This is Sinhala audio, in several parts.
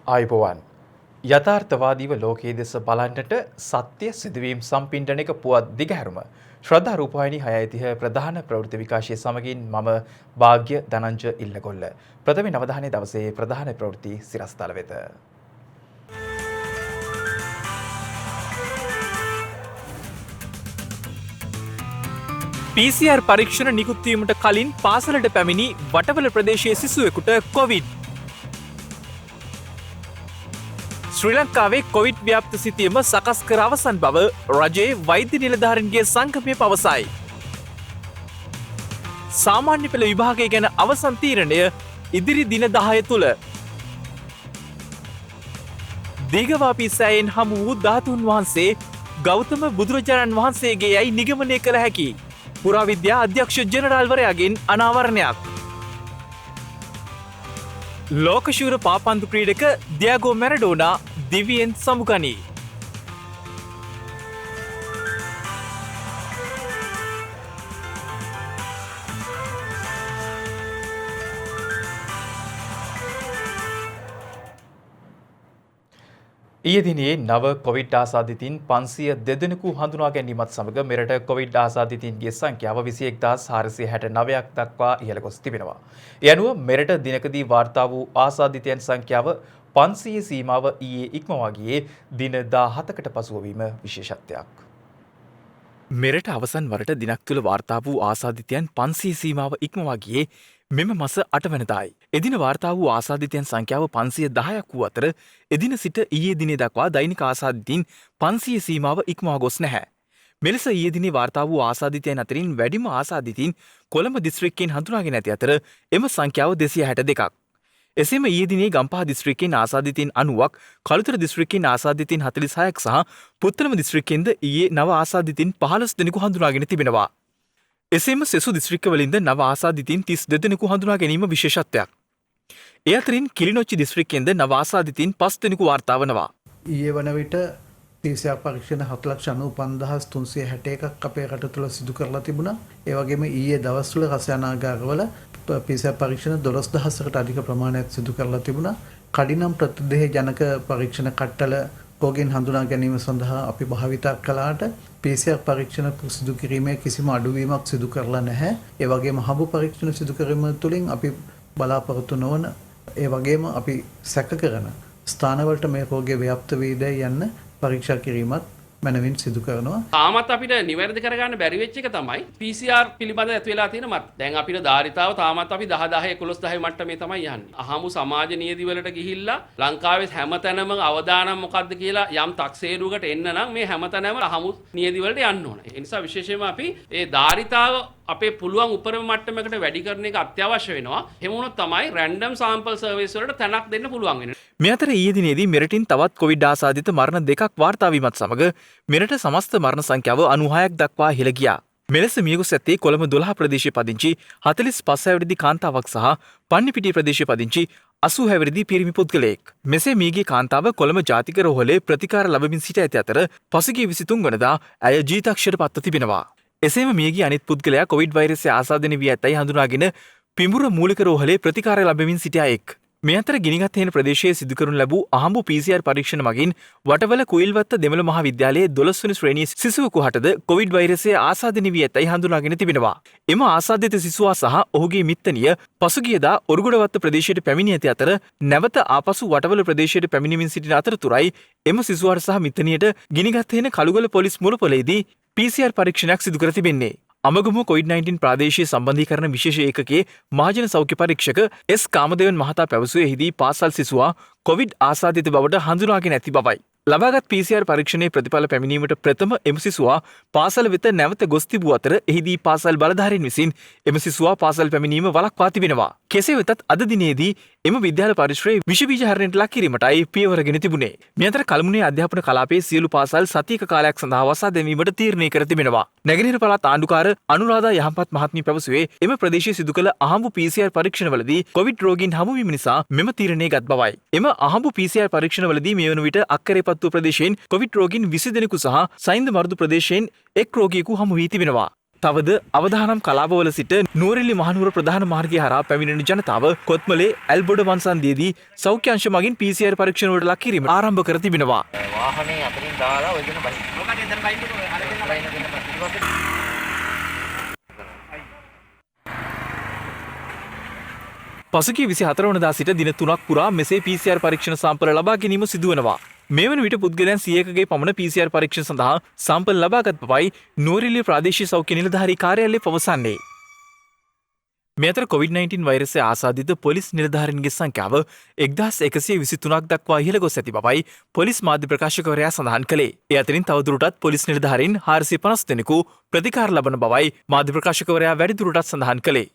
ආයුබෝවන් යථාර්ථවාදීව ලෝකයේ දෙස බලන්නට සත්‍ය සිදුවීම් සම්පින්ඩනයක පුවත් දිගහැරුම ශ්‍රද්ධා රූපවාහිනී 6:30 ප්‍රධාන ප්‍රවෘත්ති විකාශය සමගින් මම භාග්‍ය ධනංජ ඉල්ලගොල්ල ප්‍රථම නවධානයේ දවසේ ප්‍රධාන ප්‍රවෘත්ති සිරස්තල වෙත PCR පරීක්ෂණ නිකුත් වීමට කලින් පාසලට පැමිණි වටවල ප්‍රදේශයේ සිසුවෙකුට කොවිඩ්. ශ්‍රී ලංකාවේ කොවිඩ් ව්‍යාප්ත සිතියම සකස් කර අවසන් බව රජයේ වෛද්‍ය නිලධාරීන්ගේ සංගමය පවසයි. සාමාන්‍ය පෙළ විභාගය ගැන අවසන් තීරණය ඉදිරි දින 10 තුල. දීඝවාපී සෑයෙන් හමු වූ ධාතුන් වහන්සේ ගෞතම බුදුරජාණන් වහන්සේගේ යයි නිගමනය කළ හැකි පුරාවිද්‍යා අධ්‍යක්ෂ ජෙනරාල්වරයාගෙන් අනාවරණයක්. ලෝකශූර පාපන්දු ක්‍රීඩක දියාගෝ මැරඩෝනා දිවියෙන් සමුගනී. ඊයේ දිනේ නව කොවිඩ් ආසාදිතින් 502 දෙනෙකු හඳුනා ගැනීමත් සමග මෙරට කොවිඩ් ආසාදිතින්ගේ සංඛ්‍යාව 21469ක් දක්වා ඉහළ ගොස් තිබෙනවා. ඒ අනුව මෙරට දිනකදී වාර්තා වූ ආසාදිතයන් සංඛ්‍යාව 500 සීමාව ඊයේ ඉක්මවා ගියේ දින 17කට පසුව වීම විශේෂත්වයක්. මෙරට අවසන් වරට දිනක් තුළ වාර්තා වූ ආසාදිතයන් 500 සීමාව ඉක්මවා ගියේ මෙම මස 8 වෙනිදායි. එදින වාර්තා වූ ආසාදිතයන් සංඛ්‍යාව 510ක් වූ අතර එදින සිට ඊයේ දිනේ දක්වා දෛනික ආසාදිතින් 500 සීමාව ඉක්මවා ගොස් නැහැ. මෙලෙස ඊයේ දිනේ වාර්තා වූ ආසාදිතයන් අතරින් වැඩිම ආසාදිතින් කොළඹ දිස්ත්‍රික්කයෙන් හඳුනාගෙන ඇති අතර එම සංඛ්‍යාව 262ක්. එසේම ඊයේ දිනේ ගම්පහ දිස්ත්‍රික්කයෙන් ආසාදිතින් 90ක්, කළුතර දිස්ත්‍රික්කයෙන් ආසාදිතින් 46ක් සහ පුත්තලම දිස්ත්‍රික්කයෙන්ද ඊයේ නව ආසාදිතින් 15 දෙනෙකු හඳුනාගෙන තිබෙනවා. එසේම සෙසු දිස්ත්‍රික්කවලින්ද නව ආසාදිතින් 32 දෙනෙකු හඳුනා ගැනීම විශේෂත්වයක්. ඒ අතරින් කිලිනොච්චි දිස්ත්‍රික්කයෙන්ද නව ආසාදිතින් 5 දෙනෙකු වාර්තා වනවා. ඊයේ වන විට PCR පරීක්ෂණ 7,95,361ක් අපේ රට තුළ සිදු කරලා තිබුණා. ඒ වගේම ඊයේ දවස් වල රසායනාගාරවල PCR පරීක්ෂණ 12,000කට අධික ප්‍රමාණයක් සිදු කරලා තිබුණා. කඩිනම් ප්‍රතිදේහ ජනක පරීක්ෂණ කට්ටල රෝගීන් හඳුනා ගැනීම සඳහා අපි භාවිත කළාට PCR පරීක්ෂණ සිදු කිරීමේ කිසිම අඩුවීමක් සිදු කරලා නැහැ. ඒ වගේම හඹු පරීක්ෂණ සිදු කිරීම තුළින් අපි බලාපොරොත්තු නොවන ඒ වගේම අපි සැක කරන ස්ථානවලට මේ රෝගය ව්‍යාප්ත වේද යන්න පරීක්ෂා කිරීමත් මනවින් සිදු කරනවා. තාමත් අපිට නිවැරදි කරගන්න බැරි වෙච්ච එක තමයි PCR පිළිබඳ ඇති වෙලා තියෙන මත. දැන් අපිට ධාරිතාව තාමත් අපි 10 10 11 10 මට්ටමේ තමයි යන්නේ. අහමු සමාජ නියති වලට ගිහිල්ලා ලංකාවේ හැමතැනම අවදානම් මොකද්ද කියලා යම් තක්සේරුවකට එන්න නම් මේ හැමතැනම අහමු නියති වලට යන්න ඕන. ඒ නිසා විශේෂයෙන්ම අපි ඒ ධාරිතාව අපේ පුළුවන් උපරිම මට්ටමකට වැඩි කරන එක අත්‍යවශ්‍ය වෙනවා. එහෙම වුණොත් තමයි රැන්ඩම් සාම්පල් සර්වේස් වලට තැනක් දෙන්න පුළුවන් වෙන්නේ. මේ අතර ඊයේ දිනේදී මෙරටින් තවත් කොවිඩ් ආසාදිත මරණ දෙකක් වාර්තා වීමත් සමග මෙරට සමස්ත මරණ සංඛ්‍යාව 96ක් දක්වා ඉහළ ගියා. මෙලෙස මියගොස් ඇත්තේ කොළඹ 12 ප්‍රදේශයේ පදිංචි 45 හැවිරිදි කාන්තාවක් සහ පන්නිපිටිය ප්‍රදේශයේ පදිංචි 80 හැවිරිදි පිරිමි පුද්ගලයෙක්. මෙසේ මියගිය කාන්තාව කොළඹ ජාතික රෝහලේ ප්‍රතිකාර ලබමින් සිට ඇති අතර පසුගිය 23 වනදා ඇය ජීවිතක්ෂයට පත්ව තිබෙනවා. එසේම මියගිය අනිත් පුද්ගලයා කොවිඩ් වෛරසය ආසාදනය වී ඇතැයි හඳුනාගෙන පිඹුර මූලික රෝහලේ ප්‍රතිකාර ලැබමින් සිටිය අයෙක්. මේ අතර ගිනිගත් හේන ප්‍රදේශයේ සිදු කරනු ලැබූ අහඹු PCR පරීක්ෂණ මගින් වටවල කුයිල්වත්ත දෙමළ මහාවිද්‍යාලයේ 12 වෙනි ශ්‍රේණියේ සිසුවෙකු හටද කොවිඩ් වෛරසය ආසාදනය වී ඇතැයි හඳුනාගෙන තිබෙනවා. එම ආසාදිත සිසුවා සහ ඔහුගේ මිත්තණිය පසුගියදා ඔරුගොඩවත්ත ප්‍රදේශයට පැමිණ ඇති අතර නැවත ආපසු වටවල ප්‍රදේශයට පැමිණෙමින් සිටින අතරතුරයි එම සිසුවාට සහ මිත්තණියට ගිනිගත් හේන කළුගල පොලිස් මුලපොලේදී PCR පරීක්ෂණයක් සිදු කර තිබෙන්නේ. අමගම COVID-19 ප්‍රාදේශීය සම්බන්ධීකරණ විශේෂ ඒකකයේ මහජන සෞඛ්‍ය පරීක්ෂක එස් කාමදේවන් මහතා පැවසුවේ එහිදී පාසල් සිසුවා කොවිඩ් ආසාදිත බවට හඳුනාගෙන ඇති බවයි. ලබාගත් PCR පරීක්ෂණයේ ප්‍රතිඵල පැමිණීමට ප්‍රථම එම සිසුවා පාසල වෙත නැවත ගොස් තිබූ අතර එහිදී පාසල් බලධාරීන් විසින් එම සිසුවා පාසල් පැමිණීම වළක්වා තිබෙනවා. කෙසේ වෙතත් අද දිනේදී එම විද්‍යාල පරිශ්‍රයේ විෂ බීජ හරණයට ලක් කිරීමටයි පියවරගෙන තිබුණේ. මේ අතර කළමුණේ අධ්‍යාපන කලාපයේ සියලු පාසල් සතියක කාලයක් සඳහා වසා දැමීමට තීරණය කර තිබෙනවා. නැගෙනහිර පළාත් ආණ්ඩුකාර අනුරාධා යහපත් මහත්මිය පැවසුවේ එම ප්‍රදේශයේ සිදු කළ අහඹු PCR පරීක්ෂණවලදී කොවිඩ් රෝගීන් හමු වීම නිසා මෙම තීරණය ගත් බවයි. එම අහඹු PCR පරීක්ෂණවලදී මේ වන විට අක්කරේපත්තුව ප්‍රදේශයෙන් කොවිඩ් රෝගීන් 20 දෙනෙකු සහ සයින්ද මරුදු ප්‍රදේශයෙන් එක් රෝගියෙකු හමු වී තිබෙනවා. තවද අවධානම් කලාපවල සිට නුවරඑළිය මහනුවර ප්‍රධාන මාර්ගය හරහා පැමිණෙන ජනතාව කොත්මලේ ඇල්බොඩ වංසන්දියේදී සෞඛ්‍ය මගින් PCR පරීක්ෂණ වලට ලක් කිරීම ආරම්භ කර තිබෙනවා. වාහනේ අතරින් දාලා ඔය දෙන බයි. මොකද එතන බයින්නකෝ අර දෙන්න පසුගිය 24 වනදා සිට දින 3ක් පුරා මෙසේ PCR පරීක්ෂණ සාම්පල ලබා ගැනීම සිදු වෙනවා. මේ වන විට පුද්ගලයන් 100කගේ පමණ PCR පරීක්ෂණ සඳහා සාම්පල් ලබාගත් බවයි නුවරඑළිය ප්‍රාදේශීය සෞඛ්‍ය නිලධාරී කාර්යාලය පවසන්නේ. මේ අතර COVID-19 වෛරසය ආසාදිත පොලිස් නිලධාරීන්ගේ සංඛ්‍යාව 1123ක් දක්වා ඉහළ ගොස් ඇති බවයි පොලිස් මාධ්‍ය ප්‍රකාශකවරයා සඳහන් කළේ. ඒ අතරින් තවදුරටත් පොලිස් නිලධාරීන් 450 දෙනෙකු ප්‍රතිකාර ලබන බවයි මාධ්‍ය ප්‍රකාශකවරයා වැඩිදුරටත් සඳහන් කළේ.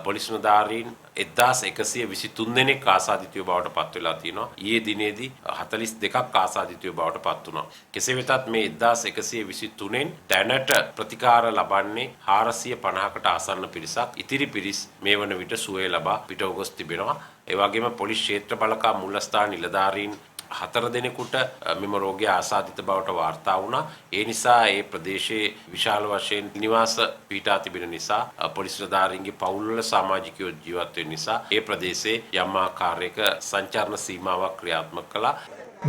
පොලිස් නිලධාරීන් 1123 දෙනෙක් ආසාදිතයෝ බවට පත් වෙලා තියෙනවා. ඊයේ දිනේදී 42ක් ආසාදිතයෝ බවට පත් වුණා. කෙසේ වෙතත් මේ 1123න් දැනට ප්‍රතිකාර ලබන්නේ 450කට ආසන්න පිරිසක්. ඉතිරි පිරිස් මේ වන විට සුවය ලබා පිටව ගොස් තිබෙනවා. ඒ වගේම පොලිස් ක්ෂේත්‍ර බලකා මුල්ස්ථාන නිලධාරීන් 4 දෙනෙකුට මෙම රෝගය ආසාදිත බවට වාර්තා වුණා. ඒ නිසා ඒ ප්‍රදේශයේ විශාල වශයෙන් නිවාස පිහිටා තිබෙන නිසා පොලිස් නිලධාරීන්ගේ පවුල්වල සමාජිකයෝ ජීවත් වෙන නිසා ඒ ප්‍රදේශයේ යම් ආකාරයක සංචාරණ සීමාවක් ක්‍රියාත්මක කළා.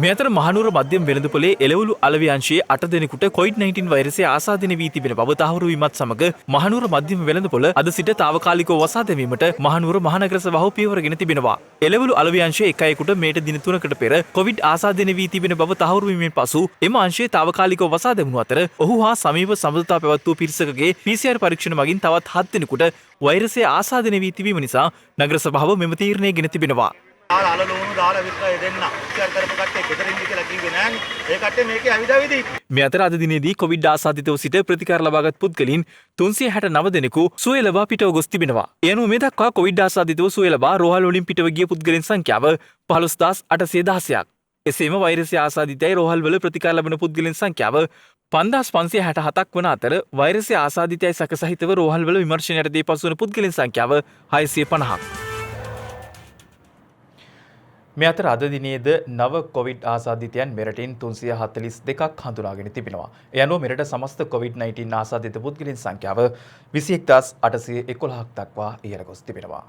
මේ අතර මහනුවර මධ්‍යම වෙළඳපොලේ එළවලු අලව්‍ය අංශයේ 8 දෙනෙකුට COVID-19 වෛරසය ආසාදනය වී තිබෙන බව තහවුරු වීමත් සමග මහනුවර මධ්‍යම වෙළඳපොළ අද සිට తాවකාලිකව වසා දැමීමට මහනුවර මහනගර සභාව පියවරගෙන තිබෙනවා. එළවලු අලව්‍ය අංශයේ එක් අයෙකුට මේට දින 3කට පෙර COVID ආසාදනය වී තිබෙන බව තහවුරු වීමෙන් පසු එම අංශයේ తాවකාලිකව වසා දැමුණු අතර ඔහු හා සමීප සබඳතා පැවැත් වූ පිරිසකගේ PCR පරීක්ෂණ මගින් තවත් 7 දෙනෙකුට වෛරසය ආසාදනය වී තිබීම නිසා නගර සභාව මෙම තීරණය ගෙන තිබෙනවා. දාලා විතරයි දෙන්න. ඉස්සර කරපු කට්ටිය ගෙදරින් කියලා කිව්වේ නෑනේ. ඒ කට්ටිය මේකේ ඇවිදවිදි. මේ අතර අද දිනේදී COVID ආසාදිතව සිට ප්‍රතිකාර ලබාගත් පුද්ගලයන් 369 දෙනෙකු සුවය ලබා පිටව ගොස් තිබෙනවා. ඒ අනුව මේ දක්වා COVID ආසාදිතව සුවය ලබා රෝහල් වලින් පිටව ගිය පුද්ගලයන් සංඛ්‍යාව 15816ක්. එසේම වෛරසය ආසාදිතයි රෝහල් වල ප්‍රතිකාර ලබන පුද්ගලයන් සංඛ්‍යාව 5567ක් වන අතර වෛරසය ආසාදිතයි සැකසහිතව රෝහල් වල විමර්ශනයට දී පසු වන පුද්ගලයන් සංඛ්‍යාව 650ක්. මේ අතර අද දිනේද නව කොවිඩ් ආසාදිතයන් මෙරටින් 342ක් හඳුනාගෙන තිබෙනවා. ඒ අනුව මෙරට සමස්ත COVID-19 ආසාදිත පුද්ගලයන් සංඛ්‍යාව 21811ක් දක්වා ඉහළ ගොස් තිබෙනවා.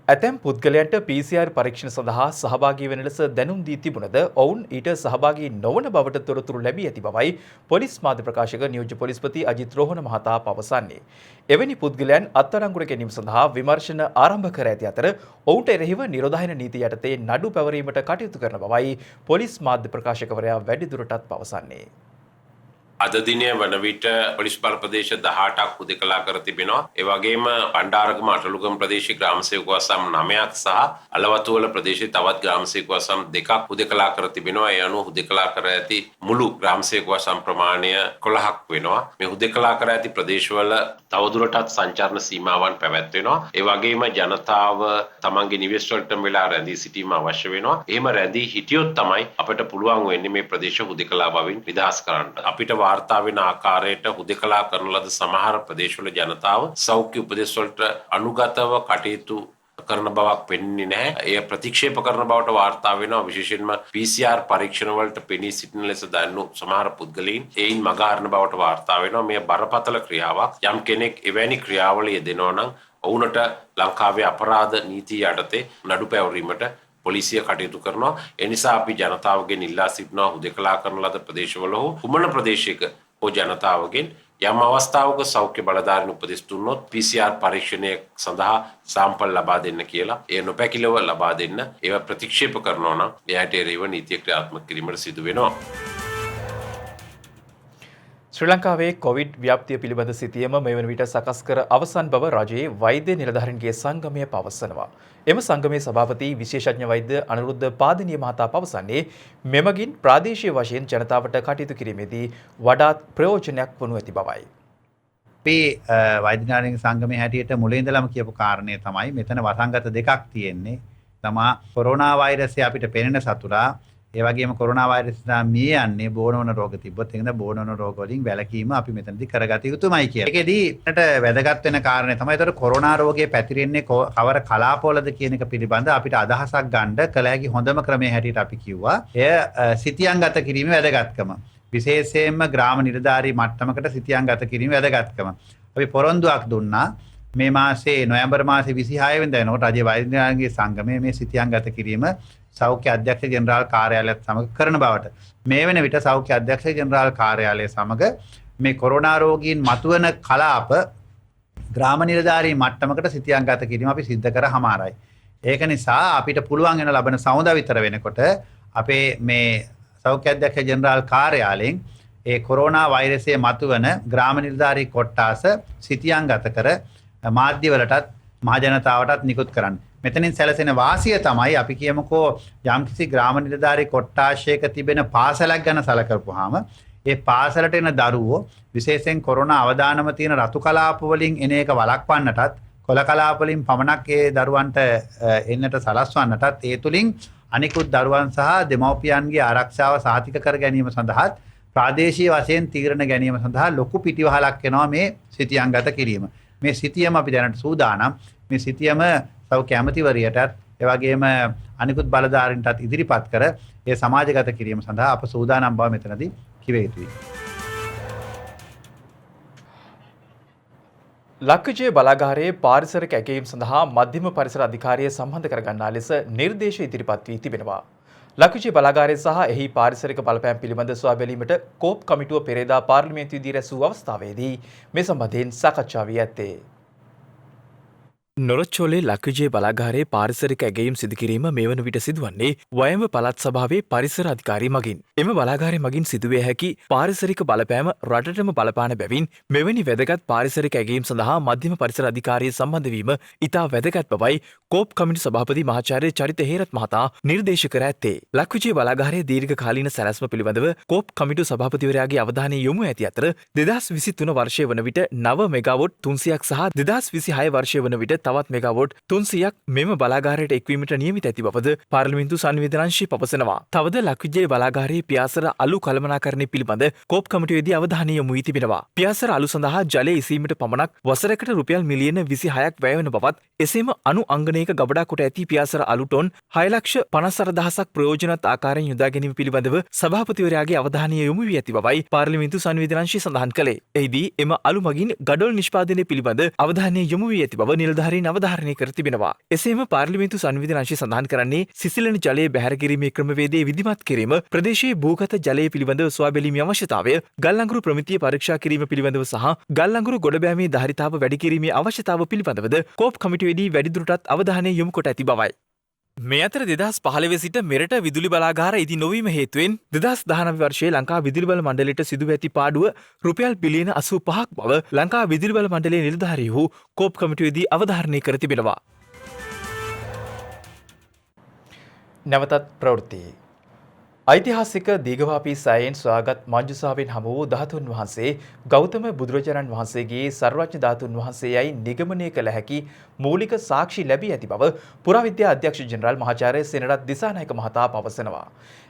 ඇතැම් පුද්ගලයන්ට PCR පරීක්ෂණ සඳහා සහභාගී වන ලෙස දැනුම් දී තිබුණද ඔවුන් ඊට සහභාගී නොවන බවට තොරතුරු ලැබී ඇති බවයි පොලිස් මාධ්‍ය ප්‍රකාශක නියෝජ්‍ය පොලිස්පති අජිත් රෝහණ මහතා පවසන්නේ. එවැනි පුද්ගලයන් අත්අඩංගුවට ගැනීම සඳහා විමර්ශන ආරම්භ කර ඇති අතර ඔවුන්ට එරෙහිව නිරෝධායන නීතිය යටතේ නඩු පැවරීමට කටයුතු කරන බවයි පොලිස් මාධ්‍ය ප්‍රකාශකවරයා වැඩිදුරටත් පවසන්නේ. අද දිනය වන විට පොලිස් බල ප්‍රදේශ 18ක් හුදකලා කර තිබෙනවා. ඒ වගේම පණ්ඩාරගම අටලුගම ප්‍රදේශයේ ග්‍රාම සේවක වසම් 9ක් සහ අලවතුවල ප්‍රදේශයේ තවත් ග්‍රාම සේවක වසම් 2ක් හුදකලා කර තිබෙනවා. ඒ අනුව හුදකලා කර ඇති මුළු ග්‍රාම සේවක වසම් ප්‍රමාණය 11ක් වෙනවා. මේ හුදකලා කර ඇති ප්‍රදේශවල තවදුරටත් සංචාරණ සීමාවන් පැවැත්වෙනවා. ඒ වගේම ජනතාව තමන්ගේ නිවෙස් වලටම වෙලා රැඳී සිටීම අවශ්‍ය වෙනවා. එහෙම රැඳී හිටියොත් තමයි අපිට පුළුවන් වෙන්නේ මේ ප්‍රදේශ හුදකලා බවින් නිදහස් කරන්න. අපිට වාර්තා වෙන ආකාරයට හුදකලා කරන ලද සමහර ප්‍රදේශවල ජනතාව සෞඛ්‍ය උපදෙස් වලට අනුගතව කටයුතු කරන බවක් පෙනෙන්නේ නැහැ. එය ප්‍රතික්ෂේප කරන බවට වාර්තා වෙනවා. විශේෂයෙන්ම PCR පරීක්ෂණ වලට පෙනී සිටින ලෙස දන්නු සමහර පුද්ගලයන් එයින් මග හරින බවට වාර්තා වෙනවා. මේ බරපතල ක්‍රියාවක්. යම් කෙනෙක් එවැනි ක්‍රියාවල යෙදෙනවා නම් ඔවුන්ට ලංකාවේ අපරාධ නීතිය යටතේ නඩු පැවරීමට පොලිසිය කටයුතු කරනවා. ඒ නිසා අපි ජනතාවගෙන් ඉල්ලා සිටිනවා හුදකලා කරන ලද ප්‍රදේශවල හෝ කුමන ප්‍රදේශයක හෝ ජනතාවගෙන් යම් අවස්ථාවක සෞඛ්‍ය බලධාරීන් උපදෙස් දුන්නොත් PCR පරීක්ෂණය සඳහා සාම්පල් ලබා දෙන්න කියලා ඒ නොපැකිලව ලබා දෙන්න. ඒවා ප්‍රතික්ෂේප කරනවා නම් එයාට එරෙහිව නීතිය ක්‍රියාත්මක කිරීමට සිදු වෙනවා. ශ්‍රී ලංකාවේ කොවිඩ් ව්‍යාප්තිය පිළිබඳ සිතියම මේ වන විට සකස් කර අවසන් බව රජයේ වෛද්‍ය නිලධාරීන්ගේ සංගමය පවසනවා. එම සංගමේ සභාපති විශේෂඥ වෛද්‍ය අනුරුද්ධ පාදිනිය මහතා පවසන්නේ මෙමගින් ප්‍රාදේශීය වශයෙන් ජනතාවට කටයුතු කිරීමේදී වඩාත් ප්‍රයෝජනයක් වනු ඇති බවයි. අපේ වෛද්‍ය නිලධාරීන් සංගමේ හැටියට මුලින් ඉඳලම කියපු කාරණේ තමයි මෙතන වසංගත දෙකක් තියෙන්නේ. තමා කොරෝනා වෛරසය අපිට පෙනෙන සතුරා ඒ වගේම කොරෝනා වෛරස් නිසා මිය යන්නේ බෝනවන රෝග තිබ්බොත් ඒකද බෝනවන රෝග වලින් වැළකීම අපි මෙතනදී කරගත යුතුමයි කියලා. ඒකෙදී මට වැදගත් වෙන කාරණේ තමයි ඒතර කොරෝනා රෝගය පැතිරෙන්නේ කවර කලාපවලද කියන එක පිළිබඳ අපිට අදහසක් ගන්න කල හැකි හොඳම ක්‍රමය හැටියට අපි කිව්වා. එය සිතියන්ගත කිරීමේ වැදගත්කම. විශේෂයෙන්ම ග්‍රාම නිලධාරී මට්ටමකට සිතියම් ගත කිරීම වැදගත්කම. අපි පොරොන්දුවක් දුන්නා මේ මාසේ නොවැම්බර් මාසේ 26 වෙනිදා වෙනකොට රජයේ වෛද්‍යනාංගික සංගමයේ මේ සිතියම් ගත කිරීම සෞඛ්‍ය අධ්‍යක්ෂ ජෙනරාල් කාර්යාලයත් සමග කරන බවට මේ වෙන විට සෞඛ්‍ය අධ්‍යක්ෂ ජෙනරාල් කාර්යාලය සමග මේ කොරෝනා රෝගීන් මතුවන කලාප ග්‍රාම නිලධාරී මට්ටමකට සිතියම් ගත කිරීම අපි සිද්ධ කර හමාරයි. ඒක නිසා අපිට පුළුවන් වෙන ලබන සමුදා විතර වෙනකොට අපේ මේ සෞඛ්‍ය අධ්‍යක්ෂ ජෙනරාල් කාර්යාලයෙන් ඒ කොරෝනා වෛරසයේ මතුවන ග්‍රාම නිලධාරී කොට්ටාස සිතියම් ගත කර මාධ්‍යවලටත් මහ ජනතාවටත් නිකුත් කරන්න. මෙතනින් සැලසෙන වාසිය තමයි අපි කියමුකෝ යම්කිසි ග්‍රාම නිලධාරී කොට්ටාශයක තිබෙන පාසලක් ගැන සැලකපුවාම ඒ පාසලට එන දරුවෝ විශේෂයෙන් කොරෝනා අවදානම තියෙන රතු කලාප වලින් එන එක වළක්වන්නටත් කොළ කලාප වලින් පමණක් ඒ දරුවන්ට එන්නට සලස්වන්නටත් ඒ තුලින් අනිකුත් දරුවන් සහ දෙමව්පියන්ගේ ආරක්ෂාව සාතික කර ගැනීම සඳහා ප්‍රාදේශීය වශයෙන් තීරණ ගැනීම සඳහා ලොකු පිටිවහලක් වෙනවා මේ සිතියම් ගත කිරීම. මේ සිතියම අපි දැනට සූදානම්. මේ සිතියම සෞඛ්‍ය ඇමතිවරියටත් ඒ වගේම අනිකුත් බලධාරීන්ටත් ඉදිරිපත් කර ඒ සමාජගත කිරීම සඳහා අප සූදානම් බව මෙතනදී කිව යුතුයි. ලක්විජය බලාගාරයේ පාරිසරික ඇගයීම් සඳහා මධ්‍යම පරිසර අධිකාරිය සම්බන්ධ කරගන්නා ලෙස නිර්දේශ ඉදිරිපත් වී තිබෙනවා. ලක්විජය බලාගාරය සහ එහි පාරිසරික බලපෑම් පිළිබඳ සොයා බැලීමට කෝප් කමිටුව පෙරේදා පාර්ලිමේන්තුවේදී රැස් වූ අවස්ථාවේදී මේ සම්බන්ධයෙන් සාකච්ඡා වී ඇත්තේ. නොරොච්චෝලේ ලක්විජය බලාගාරයේ පාරිසරික ඇගයීම් සිදුකිරීම මේ වන විට සිදුවන්නේ වයඹ පළාත් සභාවේ පරිසර අධිකාරී මගින්. එම බලාගාරය මගින් සිදුවිය හැකි පාරිසරික බලපෑම රටටම බලපාන බැවින් මෙවැනි වැදගත් පාරිසරික ඇගයීම් සඳහා මධ්‍යම පරිසර අධිකාරිය සම්බන්ධ වීම ඉතා වැදගත් බවයි කෝප් කමිටු සභාපති මහාචාර්ය චරිත හේරත් මහතා නිර්දේශ කර ඇත්තේ. ලක්විජය බලාගාරයේ දීර්ඝකාලීන සැලැස්ම පිළිබඳව කෝප් කමිටු සභාපතිවරයාගේ අවධානය යොමු ඇති අතර 2023 වර්ෂය වන විට 9 මෙගාවොට් 300ක් සහ 2026 වර්ෂය වන විට තවත් මෙගාවොට් 300ක් මෙම බලාගාරයට එක්වීමට නියමිත ඇති බවද පාර්ලිමේන්තු සංවිධානංශය පවසනවා. තවද ලක්විජය බලාගාරයේ පියාසර අලු කළමනාකරණය පිළිබඳ කෝප් කමිටුවේදී අවධානය යොමු වී තිබෙනවා. පියාසර අලු සඳහා ජලය ඉසීමට පමණක් වසරකට රුපියල් මිලියන 26ක් වැය වන බවත් එසේම අනු අංගනයක ගබඩා කොට ඇති පියාසර අලු ටොන් 6,54,000ක් ප්‍රයෝජනවත් ආකාරයෙන් යොදා ගැනීම පිළිබඳව සභාපතිවරයාගේ අවධානය යොමු වී ඇති බවයි පාර්ලිමේන්තු සංවිධානංශය සඳහන් කළේ. එහිදී එම අලු මගින් ගඩොල් නිෂ්පාදනය පිළිබඳ අවධානය යොමු වී ඇති බව නිලධාරීන් අවධාරණය කර තිබෙනවා. එසේම පාර්ලිමේන්තු සංවිධානංශය සඳහන් කරන්නේ සිසිලන ජලය බැහැර කිරීමේ ක්‍රමවේදය විධිමත් කිරීම, ප්‍රදේශයේ භූගත ජලය පිළිබඳව සොයා බැලීමේ අවශ්‍යතාවය, ගල් අඟුරු ප්‍රමිතිය පරීක්ෂා කිරීම පිළිබඳව සහ ගල් අඟුරු ගොඩබෑමේ ධාරිතාව වැඩි කිරීමේ අවශ්‍යතාව පිළිබඳවද කෝප් කමිටුවේදී වැඩිදුරටත් අවධානය යොමු කොට ඇති බවයි. මේ අතර 2015 සිට මෙරට විදුලි බලාගාර ඉදි නොවීම හේතුවෙන් 2019 වර්ෂයේ ලංකා විදුලි බල මණ්ඩලයට සිදුව ඇති පාඩුව රුපියල් බිලියන 85ක් බව ලංකා විදුලි බල මණ්ඩලයේ නිලධාරීහු කෝප් කමිටුවේදී අවධාරණය කර තිබෙනවා. නැවතත් ප්‍රවෘත්ති. ඓතිහාසික දීඝවාපී සෑයෙන් සොයාගත් මංජුසාවෙන් හමු වූ ධාතුන් වහන්සේ ගෞතම බුදුරජාණන් වහන්සේගේ සර්වඥ ධාතුන් වහන්සේ යයි නිගමනය කළ හැකි මූලික සාක්ෂි ලැබී ඇති බව පුරාවිද්‍යා අධ්‍යක්ෂ ජෙනරාල් මහාචාර්ය සෙනරත් දිසානායක මහතා පවසනවා.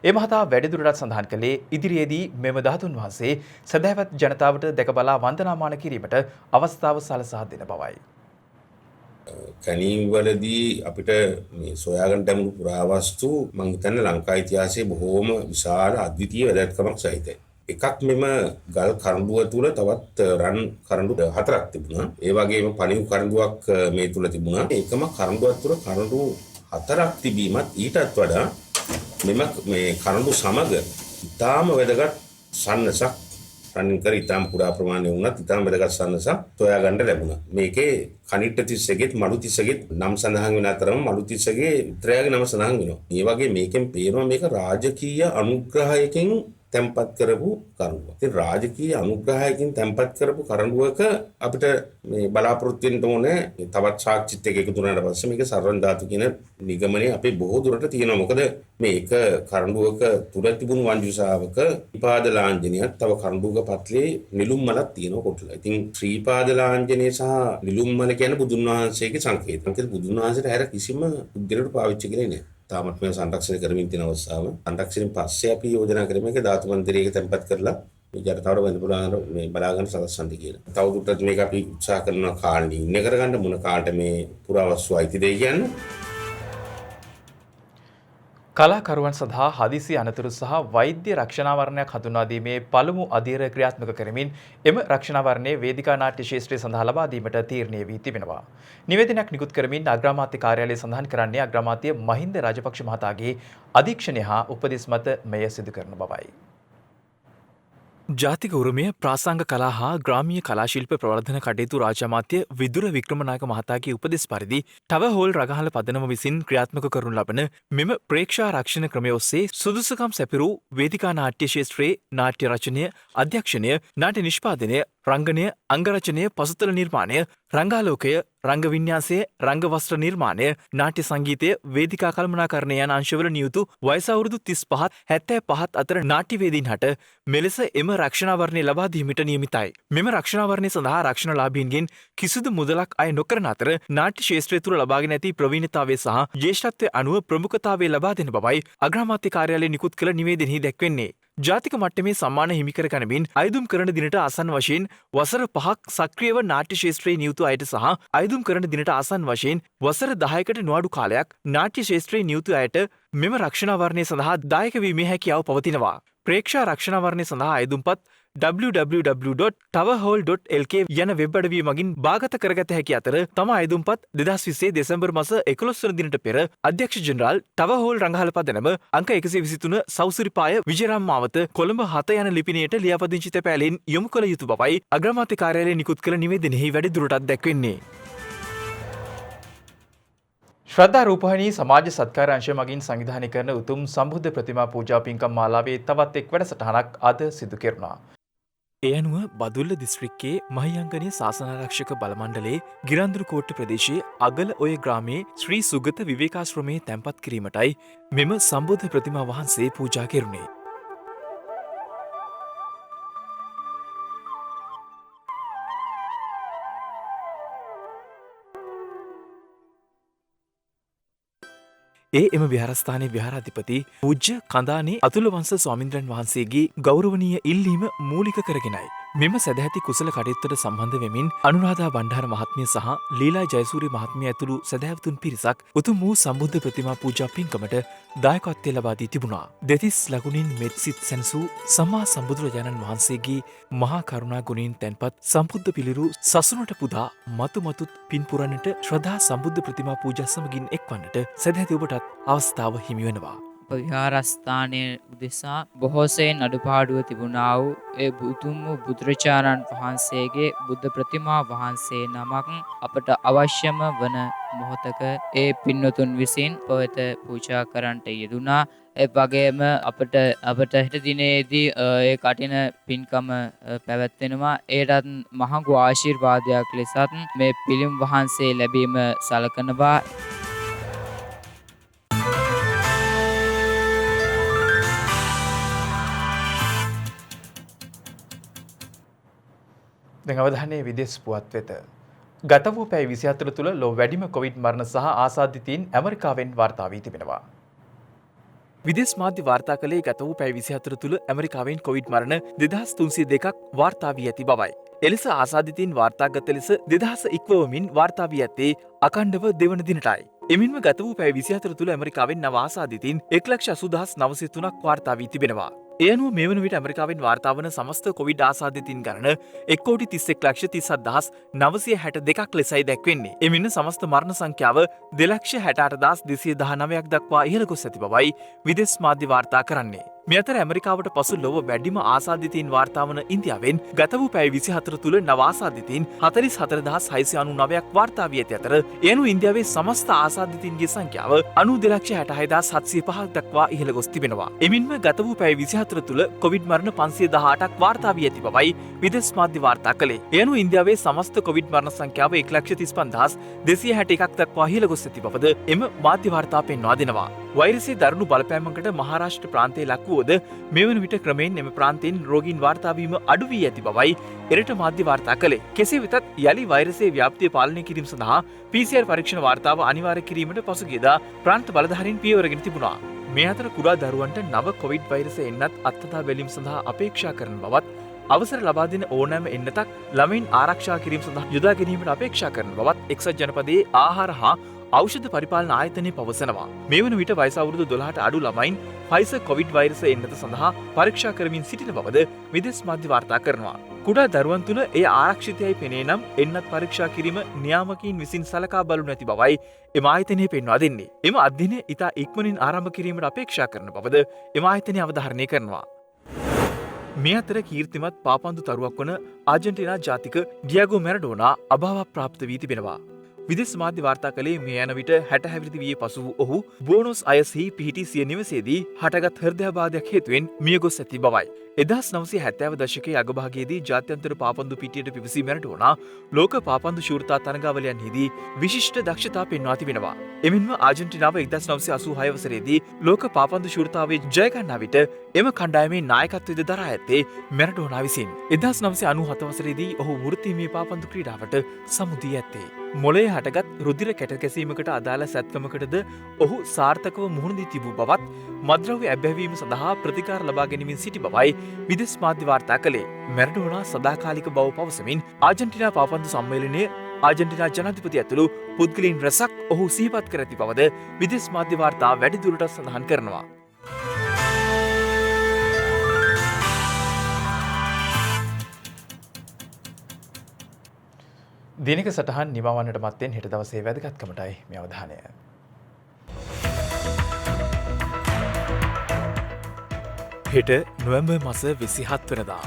ඒ මහතා වැඩිදුරටත් සඳහන් කළේ ඉදිරියේදී මෙම ධාතුන් වහන්සේ සදහැවත් ජනතාවට දැක බලා වන්දනාමාන කිරීමට අවස්ථාව සලසා දෙන බවයි. කැනීම්වලදී අපිට මේ සොයාගන්න ලැබුණු පුරාවස්තු මම හිතන්නේ ලංකා ඉතිහාසයේ බොහෝම විශාල අද්විතීය වැදගත්කමක් සහිතයි. එකක් මෙම ගල් කරඬුව තුල තවත් රන් කරඬු 4ක් තිබුණා. ඒ වගේම පණිව් කරඬුවක් මේ තුල තිබුණා. ඒකම කරඬුවක් තුල කරඬු 4ක් තිබීමත් ඊටත් වඩා මේ කරඬු සමග ඉතාම වැදගත් සන්නසක් රනින් කර ඉතාම පුරා ප්‍රමාණය වුණත් ඉතාම වැදගත් සන්නසක් සොයාගන්න ලැබුණා. මේකේ කනිට්ට 30ගෙත් මඩු 30ගෙත් නම් සඳහන් වෙන අතරම මඩු 30ගේ උත්‍රාගේ නම සඳහන් වෙනවා. මේ වගේ මේකෙන් පේනවා මේක රාජකීය අනුග්‍රහයකින් තැන්පත් කරපු කරඬුවක්. ඉතින් රාජකීය අනුග්‍රහයකින් තැන්පත් කරපු කරඬුවක අපිට මේ බලාපොරොත්තු වෙන්න ඕනේ තවත් සාක්ෂිත් එක්ක එකතු වුණාට පස්සේ මේක සර්වඥ ධාතු කියන නිගමනයේ අපේ බොහෝ දුරට තියෙනවා. මොකද මේක කරඬුවක තුල තිබුණු වංජුසාවක ත්‍රිපාද ලාංඡනයක් තව කරඬුවක පත්ලේ නිලුම් මලක් තියෙනවා කොටලා. ඉතින් ත්‍රිපාද ලාංඡනය සහ නිලුම් මල කියන්නේ බුදුන් වහන්සේගේ සංකේතයක්. මොකද බුදුන් වහන්සේට හැර කිසිම උද්දේශයකට පාවිච්චි කරේ නැහැ. තාමත් මේ සංරක්ෂණය කරමින් තියෙන අවස්ථාව. සංරක්ෂණයෙන් පස්සේ අපි යෝජනා කරමු මේක ධාතු මන්දිරයක තැන්පත් කරලා මේ ජනතාවට වන්දනාන මේ බලාගන්න සලස්සන්න කියලා. තවදුරටත් මේක අපි උත්සාහ කරනවා කාලේ ඉන්න කරගන්න මොන කාලට මේ පුරාවස්තු අයිති දෙයි කියන්නේ. කලාකරුවන් සඳහා හදිසි අනතුරු සහ වෛද්‍ය රක්ෂණාවරණයක් හඳුන්වාදීමේ පළමු අධීර ක්‍රියාත්මක කරමින් එම රක්ෂණාවරණය වේදිකා නාට්‍ය ශාස්ත්‍රය සඳහා ලබා දීමට තීරණය වී තිබෙනවා. නිවේදනයක් නිකුත් කරමින් අග්‍රාමාත්‍ය කාර්යාලය සඳහන් කරන්නේ අග්‍රාමාත්‍ය මහින්ද රාජපක්ෂ මහතාගේ අධීක්ෂණය හා උපදෙස් මත මෙය සිදු කරන බවයි. ජාතික උරුමය ප්‍රාසංග කලා හා ග්‍රාමීය කලාශිල්ප ප්‍රවර්ධන කටයුතු රාජ්‍යාමාත්‍ය විදුර වික්‍රමනායක මහතාගේ උපදෙස් පරිදි ටව හෝල් රගහල පදනම විසින් ක්‍රියාත්මක කරනු ලබන මෙම ප්‍රේක්ෂා රක්ෂණ ක්‍රමය ඔස්සේ සුදුසුකම් සැපිරූ වේදිකා නාට්‍ය ශේත්‍රයේ නාට්‍ය රචනය, අධ්‍යක්ෂණය, නාට්‍ය නිෂ්පාදනය, රංගනය, අංගරචනය, පසුතල නිර්මාණය, රංගාලෝකය, රංග වින්‍යාසය, රංග වස්ත්‍ර නිර්මාණය, නාට්‍ය සංගීතය, වේදිකා කළමනාකරණය යන අංශවල නියුතු වයස අවුරුදු 35 75 අතර නාට්‍යවේදීන් හට මෙලෙස එම රක්ෂණාවරණය ලබා දීමට නියමිතයි. මෙම රක්ෂණාවරණය සඳහා රක්ෂණලාභීන්ගෙන් කිසිදු මුදලක් අය නොකරන අතර නාට්‍ය ශාස්ත්‍රය තුළ ලබාගෙන ඇති ප්‍රවීණතාවය සහ ජ්‍යෙෂ්ඨත්වය අනුව ප්‍රමුඛතාවය ලබා දෙන බවයි අග්‍රාමාත්‍ය කාර්යාලය නිකුත් කළ නිවේදනයෙහි දැක්වෙන්නේ. ජාතික මට්ටමේ සම්මාන හිමිකර ගනිමින් අයදුම් කරන දිනට ආසන්න වශයෙන් වසර 5ක් සක්‍රියව නාට්‍ය ශාස්ත්‍රයේ නියුතු අයට සහ අයදුම් කරන දිනට ආසන්න වශයෙන් වසර 10කට නොඅඩු කාලයක් නාට්‍ය ශාස්ත්‍රයේ නියුතු අයට මෙම රක්ෂණාවරණය සඳහා දායක වීමේ හැකියාව පවතිනවා. ප්‍රේක්ෂා රක්ෂණාවරණය සඳහා අයදුම්පත් www.towerhall.lk යන වෙබ් අඩවිය මගින් භාගත කරගත හැකි අතර තම අයදුම්පත් 2020 දෙසැම්බර් මාස 11 වන දිනට පෙර අධ්‍යක්ෂ ජෙනරාල් ටවර් හෝල් රංගහල පදනම අංක 123 සෞසිරිපාය විජයරාම් මාවත කොළඹ 7 යන ලිපිනයට ලියාපදිංචි තැපෑලෙන් යොමු කළ යුතු බවයි අග්‍රාමාත්‍ය කාර්යාලය නිකුත් කළ නිවේදනයෙහි වැඩිදුරටත් දැක්වෙන්නේ. ශ්‍රද්ධා රූපවාහිනී සමාජ සත්කාර අංශය මගින් සංවිධානය කරන උතුම් සම්බුද්ධ ප්‍රතිමා පූජා පින්කම් මාලාවේ තවත් එක් වැඩසටහනක් අද සිදු කෙරුණා. ඒ අනුව බදුල්ල දිස්ත්‍රික්කයේ මහියංගනය ශාසනාරක්ෂක බලමණ්ඩලයේ ගිරන්දුරුකෝට්ට ප්‍රදේශයේ අගල ඔය ග්‍රාමයේ ශ්‍රී සුගත විවේකාශ්‍රමයේ තැන්පත් කිරීමටයි මෙම සම්බුද්ධ ප්‍රතිමා වහන්සේ පූජා කෙරුණේ. එම විහාරස්ථානයේ විහාරාධිපති පූජ්‍ය කඳානේ අතුල වංශ ස්වාමින්ද්‍රයන් වහන්සේගේ ගෞරවනීය ඉල්ලීම මූලික කරගෙනයි මෙම සැදැහැති කුසල කටයුත්තට සම්බන්ධ වෙමින් අනුරාධා බණ්ඩාර මහත්මිය සහ ලීලා ජයසූරිය මහත්මිය ඇතුළු සැදැහැවතුන් පිරිසක් උතුම් වූ සම්බුද්ධ ප්‍රතිමා පූජා පින්කමට දායකත්වය ලබා දී තිබුණා. දෙතිස් ලකුණින් මෙත් සිත් සැනසූ සම්මා සම්බුදුරජාණන් වහන්සේගේ මහා කරුණා ගුණයෙන් තැන්පත් සම්බුද්ධ පිළිරු සසුනට පුදා මතුමතුත් පින් පුරන්නට ශ්‍රද්ධා සම්බුද්ධ ප්‍රතිමා පූජා සමගින් එක්වන්නට සැදැහැති ඔබටත් අවස්ථාව හිමි වෙනවා. විහාරස්ථානය උදෙසා බොහෝසෙයින් අඩුපාඩුව තිබුණා වූ ඒ උතුම් වූ බුදුරජාණන් වහන්සේගේ බුද්ධ ප්‍රතිමා වහන්සේ නමක් අපට අවශ්‍යම වන මොහොතක ඒ පින්වතුන් විසින් පවත පූජා කරන්නට යෙදුණා. ඒ වගේම අපට හෙට දිනේදී ඒ කටින පින්කම පැවැත්වෙනවා. ඒටත් මහඟු ආශිර්වාදයක් ලෙසත් මේ පිළිම වහන්සේ ලැබීම සලකනවා. දැන් අවධානය විදේශ පුවත් වෙත. ගත වූ පැය 24 තුළ ලොව වැඩිම කොවිඩ් මරණ සහ ආසාදිතයින් ඇමරිකාවෙන් වාර්තා වී තිබෙනවා. විදේශ මාධ්‍ය වාර්තා කළේ ගත වූ පැය 24 තුළ ඇමරිකාවෙන් කොවිඩ් මරණ 2302ක් වාර්තා වී ඇති බවයි. එලෙස ආසාදිතයින් වාර්තාගත ලෙස 2000 ඉක්වවමින් වාර්තා වී ඇත්තේ අකණ්ඩව දෙවන දිනටයි. එමින්ම ගත වූ පැය 24 තුළ ඇමරිකාවෙන් නව ආසාදිතයින් 1,80,903ක් වාර්තා වී තිබෙනවා. ඒ අනුව මේ වන විට ඇමරිකාවෙන් වාර්තා වන සමස්ත කොවිඩ් ආසාදිතයින් ගණන 1,31,36,962ක් ලෙසයි දැක්වෙන්නේ. එමින් සමස්ත මරණ සංඛ්‍යාව 2,68,219ක් දක්වා ඉහළ ගොස් ඇති බවයි විදේශ මාධ්‍ය වාර්තා කරන්නේ. මේ අතර ඇමරිකාවට පසු ලොව වැඩිම ආසාදිතයින් වාර්තා වන ඉන්දියාවෙන් ගත වූ පැය 24 තුළ නව ආසාදිතයින් 44,699ක් වාර්තා වී ඇති අතර ඒ අනුව ඉන්දියාවේ සමස්ත ආසාදිතයින්ගේ සංඛ්‍යාව 92,66,705ක් දක්වා ඉහළ ගොස් තිබෙනවා. එමින්ම ගත වූ පැය 24 තුළ කොවිඩ් මරණ 518ක් වාර්තා වී ඇති බවයි විදේශ මාධ්‍ය වාර්තා කළේ. ඒ අනුව ඉන්දියාවේ සමස්ත කොවිඩ් මරණ සංඛ්‍යාව 1,35,260ක් දක්වා ඉහළ ගොස් ඇති බවද එම මාධ්‍ය වාර්තා පෙන්වා දෙනවා. වෛරසයේ දරුණු බලපෑමකට මහාරාෂ්ට්‍ර ප්‍රාන්තයේ ලක් වුවද මේ වන විට ක්‍රමයෙන් එම ප්‍රාන්තයෙන් රෝගීන් වාර්තා වීම අඩු වී ඇති බවයි එරට මාධ්‍ය වාර්තා කළේ. කෙසේ වෙතත් යලි වෛරසයේ ව්‍යාප්තිය පාලනය කිරීම සඳහා PCR පරීක්ෂණ වාර්තාව අනිවාර්ය කිරීමට පසුගියදා ප්‍රාන්ත බලධාරීන් පියවරගෙන තිබුණා. මේ අතර කුඩා දරුවන්ට නව කොවිඩ් වෛරසය එන්නත් අත්දැක බැලීම සඳහා අපේක්ෂා කරන බවත් අවසර ලබා දෙන ඕනෑම එන්නතක් ළමයින් ආරක්ෂා කිරීම සඳහා යොදා ගැනීමට අපේක්ෂා කරන බවත් එක්සත් ජනපදයේ ආහාර හා ඖෂධ පරිපාලන ආයතනය පවසනවා. මේ වන විට වයස අවුරුදු 12ට අඩු ළමයින් ෆයිසර් කොවිඩ් වෛරස එන්නත සඳහා පරීක්ෂා කරමින් සිටින බවද විදේශ මාධ්‍ය වාර්තා කරනවා. කුඩා දරුවන් තුළ එය ආරක්ෂිතයයි පෙනේ නම් එන්නත් පරීක්ෂා කිරීම නියාමකයින් විසින් සලකා බලු නැති බවයි එම ආයතනය පෙන්වා දෙන්නේ. එම අධ්‍යයනය ඉතා ඉක්මනින් ආරම්භ කිරීමට අපේක්ෂා කරන බවද එම ආයතනය අවධාරණය කරනවා. මේ අතර කීර්තිමත් පාපන්දු තරුවක් වන ආජන්ටිනා ජාතික ඩියාගෝ මැරඩෝනා අභාව ප්‍රාප්ත වී තිබෙනවා. විදේශ මාධ්‍ය වාර්තා කළේ මේ යන විට 60 හැවිරිදි වියේ පසු වූ ඔහු බෝනස් අයස්හි පිහිටි සිය නිවසේදී හටගත් හෘදයාබාධයක් හේතුවෙන් මියගොස් ඇති බවයි. 1970 දශකයේ අගභාගයේදී ජාත්‍යන්තර පාපන්දු පිටියට පිවිසී මැරඩෝනා ලෝක පාපන්දු ශූරතා තරගාවලියන්හිදී විශිෂ්ට දක්ෂතා පෙන්වා තිබෙනවා. එමෙන්ම ආජන්ටිනාව 1986 වසරේදී ලෝක පාපන්දු ශූරතාවේ ජය ගන්නා විට එම කණ්ඩායමේ නායකත්වයද දරා ඇත්තේ මැරඩෝනා විසින්. 1997 වසරේදී ඔහු වෘත්තීමය පාපන්දු ක්‍රීඩාවට සමු දී ඇත්තේ. මොළයේ හටගත් රුධිර කැටකැසීමකට අදාළ සැත්කමකටද ඔහු සාර්ථකව මුහුණ දී තිබූ බවත් මද්‍රව්‍ය ඇබ්බැවීම සඳහා ප්‍රතිකාර ලබා ගැනීමෙන් සිටි බවයි විදේශ මාධ්‍ය වාර්තා කළේ. මැරඩෝනා සදාකාලික බව පවසමින් ආජන්ටිනා පාපන්දු සම්මේලනයේ ආජන්ටිනා ජනාධිපති ඇතුළු පුද්ගලයන් රැසක් ඔහු සිහිපත් කර ඇති බවද විදේශ මාධ්‍ය වාර්තා වැඩිදුරටත් සඳහන් කරනවා. දිනක සටහන් නිමවන්නට මත්තෙන් හෙට දවසේ වැදගත්කමටයි මේ අවධානය. හෙට නොවැම්බර් මාස 27 වනදා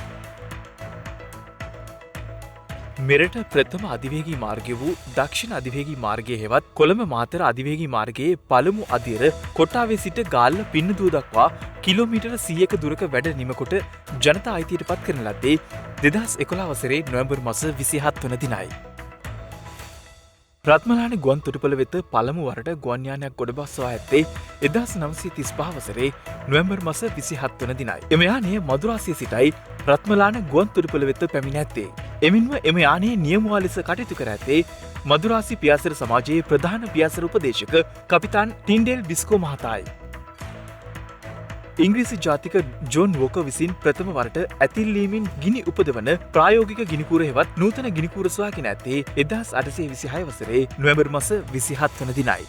මෙරට ප්‍රථම අධිවේගී මාර්ගය වූ දක්ෂිණ අධිවේගී මාර්ගය හෙවත් කොළඹ මාතර අධිවේගී මාර්ගයේ පළමු අදියර කොට්ටාවේ සිට ගාල්ල පින්නදුව දක්වා කිලෝමීටර 100ක දුරක වැඩ නිමකොට ජනතා අයිතියට පත් කරන ලද්දේ 2011 වසරේ නොවැම්බර් මාස 27 වන දිනයි. රත්මලාන ගුවන් තොටුපළ වෙත පළමු වරට ගුවන් යානයක් ගොඩබස්වා ඇත්තේ 1935 වසරේ නොවැම්බර් මාස 27 වන දිනයි. එම යානය මදුරාසිය සිටයි රත්මලාන ගුවන් තොටුපළ වෙත පැමිණ ඇත්තේ. එමින්ම එම යානයේ නියමුවා ලෙස කටයුතු කර ඇත්තේ මදුරාසි පියාසර සමාජයේ ප්‍රධාන පියාසර උපදේශක කපිතාන් ටින්ඩෙල් බිස්කෝ මහතායි. ඉංග්‍රීසි ජාතික ජොන් වෝකර් විසින් ප්‍රථම වරට ඇතිල්ලීමෙන් ගිනි උපදවන ප්‍රායෝගික ගිනිකූර හෙවත් නූතන ගිනිකූර සොයාගෙන ඇත්තේ 1826 වසරේ නොවැම්බර් මාස 27 වන දිනයි.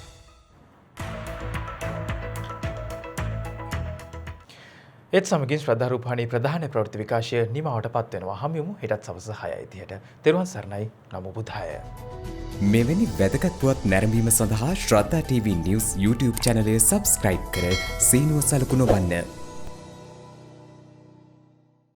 ඒත් සමගින් ශ්‍රද්ධා රූපවාහිනී ප්‍රධාන ප්‍රවෘත්ති විකාශය නිමවට පත් වෙනවා. හමුවෙමු හෙටත් සවස 6:30ට. තෙරුවන් සරණයි. නමෝ බුද්ධාය. මෙවැනි වැදගත් පුවත් නැරඹීම සඳහා ශ්‍රද්ධා TV News YouTube channel එක subscribe කර සීනුව සලකුණ වන්න.